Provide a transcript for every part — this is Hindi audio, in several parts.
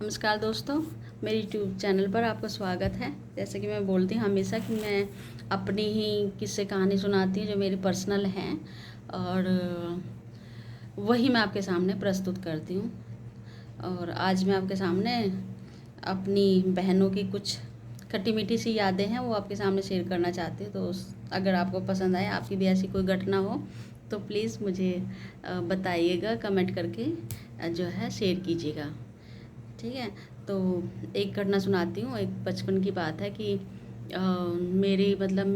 नमस्कार दोस्तों, मेरे यूट्यूब चैनल पर आपका स्वागत है। जैसे कि मैं बोलती हूँ हमेशा कि मैं अपनी ही किस्से कहानी सुनाती हूँ जो मेरी पर्सनल हैं और वही मैं आपके सामने प्रस्तुत करती हूँ। और आज मैं आपके सामने अपनी बहनों की कुछ खट्टी मीठी सी यादें हैं वो आपके सामने शेयर करना चाहती हूँ। तो अगर आपको पसंद आए, आपकी भी ऐसी कोई घटना हो तो प्लीज़ मुझे बताइएगा, कमेंट करके जो है शेयर कीजिएगा। ठीक है। तो एक घटना सुनाती हूँ। एक बचपन की बात है कि मेरी मतलब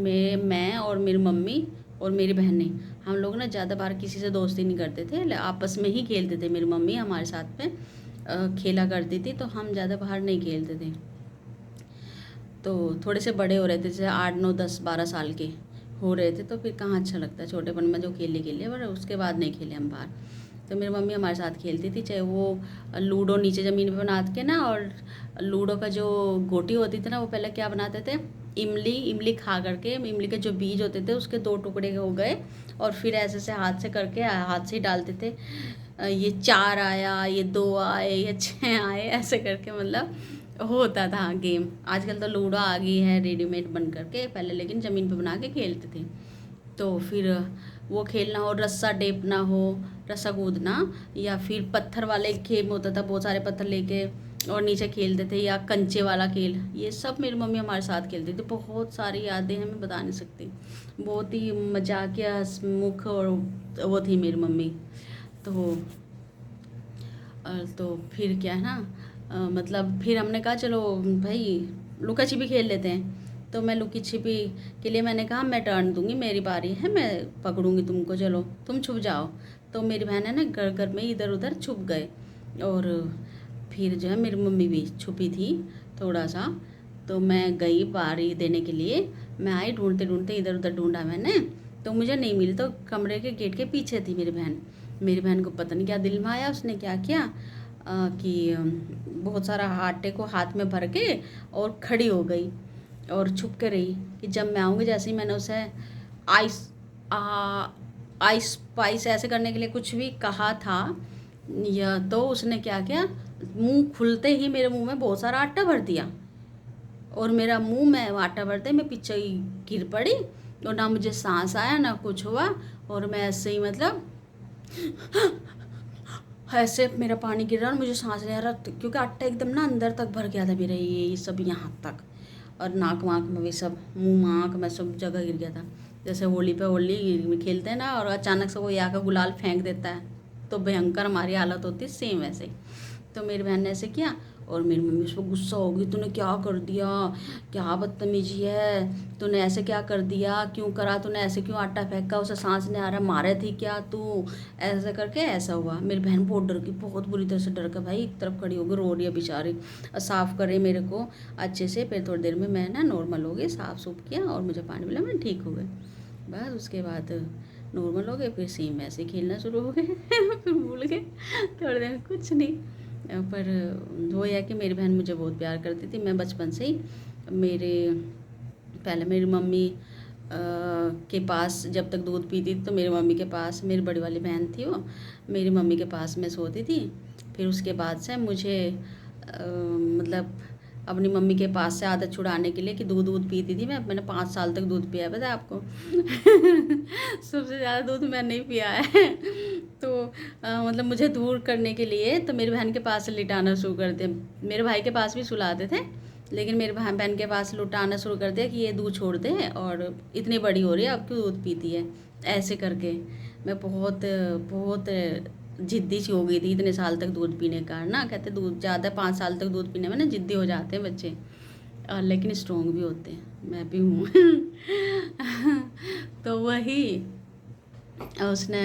मैं और मेरी मम्मी और मेरी बहनें, हम लोग ना ज़्यादा बाहर किसी से दोस्ती नहीं करते थे, आपस में ही खेलते थे। मेरी मम्मी हमारे साथ में खेला करती थी, तो हम ज़्यादा बाहर नहीं खेलते थे। तो थोड़े से बड़े हो रहे थे, जैसे 8 9 10 12 साल के हो रहे थे, तो फिर कहाँ अच्छा लगता है छोटेपन में जो खेल लिए, पर उसके बाद नहीं खेले हम बाहर। तो मेरी मम्मी हमारे साथ खेलती थी, चाहे वो लूडो नीचे ज़मीन पे बना के ना, और लूडो का जो गोटी होती थी ना, वो पहले क्या बनाते थे, इमली खा करके इमली के जो बीज होते थे उसके 2 टुकड़े हो गए, और फिर ऐसे से हाथ से करके हाथ से ही डालते थे। ये 4 आया, ये 2 आए, ये 6 आए, ऐसे करके मतलब होता था गेम। आजकल तो लूडो आ गई है रेडीमेड बन करके, पहले लेकिन ज़मीन पे बना के खेलते थे। तो फिर वो खेलना हो, रस्सा टेपना हो, रस्सा कूदना, या फिर पत्थर वाले गेम होता था, बहुत सारे पत्थर लेके और नीचे खेलते थे, या कंचे वाला खेल, ये सब मेरी मम्मी हमारे साथ खेलती थी। बहुत सारी यादें हैं, मैं बता नहीं सकती। बहुत ही मजाकिया हंसमुख और वो थी मेरी मम्मी। तो तो फिर क्या है ना, मतलब फिर हमने कहा चलो भाई लुका छिपी खेल लेते हैं। तो मैं लुकी छिपी के लिए मैंने कहा मैं टर्न दूंगी, मेरी बारी है, मैं पकड़ूंगी तुमको, चलो तुम छुप जाओ। तो मेरी बहन है ना, घर घर में इधर उधर छुप गए। और फिर जो है मेरी मम्मी भी छुपी थी थोड़ा सा। तो मैं गई बारी देने के लिए, मैं आई ढूंढते ढूंढते, इधर उधर ढूंढा मैंने, तो मुझे नहीं मिली। तो कमरे के गेट के पीछे थी मेरी बहन। मेरी बहन को पता नहीं क्या दिल में आया, उसने क्या किया कि बहुत सारा आटे को हाथ में भर के और खड़ी हो गई और छुप के रही कि जब मैं आऊँगी। जैसे ही मैंने उसे आइस आइस स्पाइस ऐसे करने के लिए कुछ भी कहा था, या तो उसने क्या किया, मुंह खुलते ही मेरे मुंह में बहुत सारा आटा भर दिया, और मेरा मुंह में आटा भरते मैं पीछे ही गिर पड़ी, और ना मुझे सांस आया ना कुछ हुआ, और मैं ऐसे ही मतलब ऐसे मेरा पानी गिर रहा और मुझे सांस नहीं आ रहा, क्योंकि आटा एकदम ना अंदर तक भर गया था मेरा, ये सब यहाँ तक, और नाक वाक में भी सब, मुंह आँख में सब जगह गिर गया था। जैसे होली पे होली में खेलते हैं ना, और अचानक से कोई आकर गुलाल फेंक देता है, तो भयंकर हमारी हालत होती है सेम वैसे ही। तो मेरी बहन ने ऐसे किया, और मेरी मम्मी उस पर गुस्सा हो गई, तूने क्या कर दिया, क्या बदतमीजी है, तूने ऐसे क्या कर दिया, क्यों करा, तूने ऐसे क्यों आटा फेंका, उसे सांस नहीं आ रहा, मारे थी क्या तू, ऐसे करके ऐसा हुआ। मेरी बहन बहुत डर गई, बहुत बुरी तरह से डर गई भाई, एक तरफ खड़ी हो गई, रो रही है बेचारी, साफ़ कर रही मेरे को अच्छे से। फिर थोड़ी देर में मैं ना नॉर्मल हो गई, साफ़ सूफ किया और मुझे पानी मिला, मैं ठीक हो गई। बस उसके बाद नॉर्मल हो गए, फिर सेम ऐसे खेलना शुरू हो गए फिर भूल गए थोड़ी देर, कुछ नहीं। पर वो यह कि मेरी बहन मुझे बहुत प्यार करती थी। मैं बचपन से ही मेरे पहले मेरी मम्मी के पास जब तक दूध पीती थी, तो मेरी मम्मी के पास, मेरी बड़ी वाली बहन थी वो, मेरी मम्मी के पास में सोती थी। फिर उसके बाद से मुझे मतलब अपनी मम्मी के पास से आदत छुड़ाने के लिए कि दूध पीती थी मैंने 5 साल तक दूध पिया है, पता है आपको सबसे ज़्यादा दूध मैंने नहीं पिया है तो मतलब मुझे दूर करने के लिए तो मेरी बहन के पास से लिटाना शुरू कर दिया। मेरे भाई के पास भी सुलाते थे, लेकिन मेरे बहन के पास लुटाना शुरू कर दिया कि ये दूध छोड़ दे, और इतनी बड़ी हो रही है अब क्यों दूध पीती है, ऐसे करके। मैं बहुत बहुत जिद्दी सी हो गई थी इतने साल तक दूध पीने का ना। कहते दूध ज़्यादा 5 साल तक दूध पीने में ना जिद्दी हो जाते हैं बच्चे, और लेकिन स्ट्रॉन्ग भी होते हैं, मैं भी हूँ तो वही उसने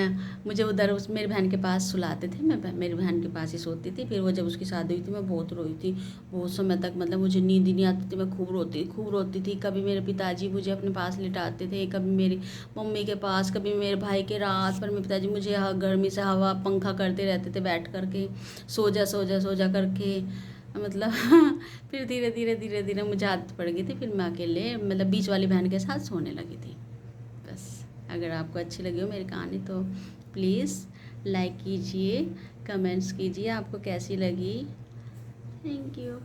मुझे उधर उस मेरी बहन के पास सुलाते थे, मैं मेरी बहन के पास ही सोती थी। फिर वो जब उसकी शादी हुई थी, मैं बहुत रोई थी, बहुत समय तक, मतलब मुझे नींद ही नहीं आती थी, मैं खूब रोती थी। कभी मेरे पिताजी मुझे अपने पास लिटाते थे, कभी मेरी मम्मी के पास, कभी मेरे भाई के। रात पर मेरे पिताजी मुझे गर्मी से हवा पंखा करते रहते थे बैठ करके, सो जा करके, मतलब फिर धीरे धीरे मुझे आदत पड़ गई थी, फिर मैं अकेले मतलब बीच वाली बहन के साथ सोने लगी थी। बस, अगर आपको अच्छी लगी हो मेरी कहानी तो प्लीज़ लाइक कीजिए, कमेंट्स कीजिए आपको कैसी लगी। Thank you.